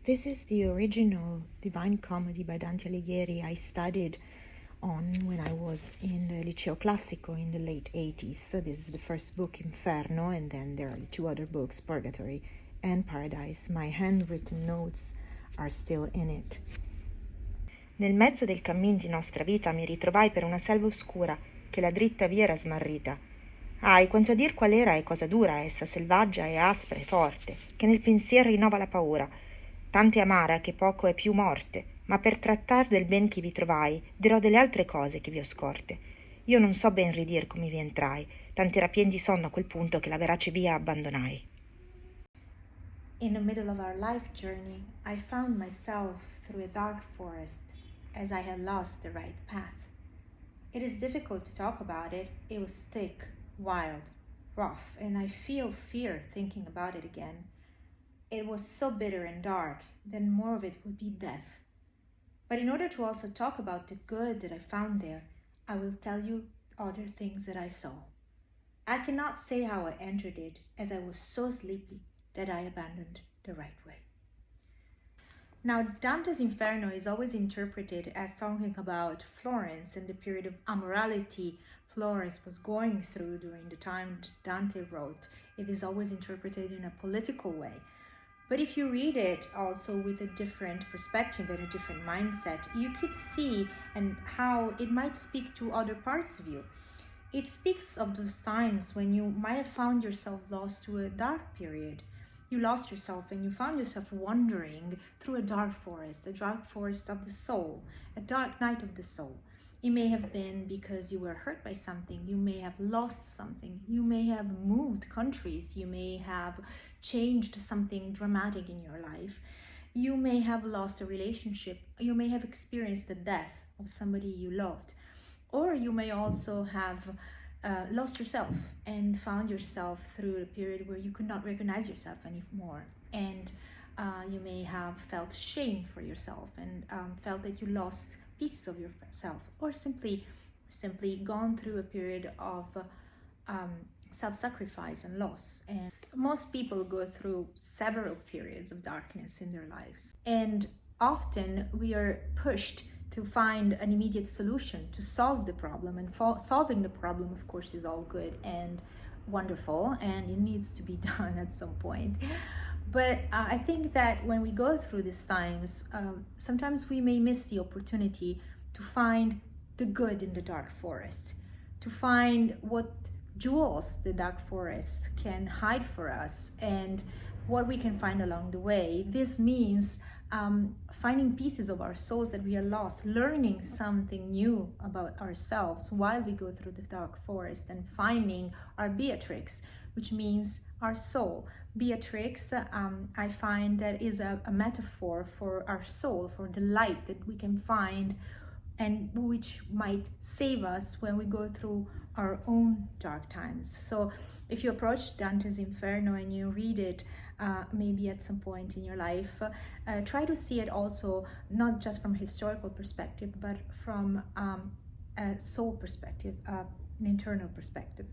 This is the original Divine Comedy by Dante Alighieri I studied on when I was in the Liceo Classico in the late 80s. So this is the first book, Inferno, and then there are the two other books, Purgatory and Paradise. My handwritten notes are still in it. Nel mezzo del cammin di nostra vita mi ritrovai per una selva oscura che la dritta via era smarrita. Ahi, quanto a dir qual era e cosa dura essa, selvaggia e aspra e forte, che nel pensier rinnova la paura, tante amara che poco è più morte, ma per trattar del ben che vi trovai, dirò delle altre cose che vi ho scorte. Io non so ben ridir come vi entrai, tanti era pien di sonno a quel punto che la verace via abbandonai. In the middle of our life journey, I found myself through a dark forest, as I had lost the right path. It is difficult to talk about it. It was thick, wild, rough, and I feel fear thinking about it again. It was so bitter and dark, then more of it would be death. But in order to also talk about the good that I found there, I will tell you other things that I saw. I cannot say how I entered it, as I was so sleepy that I abandoned the right way. Now, Dante's Inferno is always interpreted as talking about Florence and the period of immorality Florence was going through during the time Dante wrote. It is always interpreted in a political way. But if you read it also with a different perspective and a different mindset, you could see and how it might speak to other parts of you. It speaks of those times when you might have found yourself lost to a dark period. You lost yourself and you found yourself wandering through a dark forest of the soul, a dark night of the soul. It may have been because you were hurt by something, you may have lost something, you may have moved countries, you may have changed something dramatic in your life, you may have lost a relationship, you may have experienced the death of somebody you loved, or you may also have lost yourself and found yourself through a period where you could not recognize yourself anymore, and you may have felt shame for yourself and felt that you lost pieces of yourself, or simply gone through a period of self-sacrifice and loss. And most people go through several periods of darkness in their lives, and often we are pushed to find an immediate solution to solve the problem, and solving the problem, of course, is all good and wonderful, and it needs to be done at some point. But I think that when we go through these times, sometimes we may miss the opportunity to find the good in the dark forest, to find what jewels the dark forest can hide for us and what we can find along the way. This means finding pieces of our souls that we are lost, learning something new about ourselves while we go through the dark forest, and finding our Beatrix, which means our soul. Beatrix, I find that is a metaphor for our soul, for the light that we can find and which might save us when we go through our own dark times. So if you approach Dante's Inferno and you read it maybe at some point in your life, try to see it also not just from a historical perspective, but from a soul perspective, an internal perspective.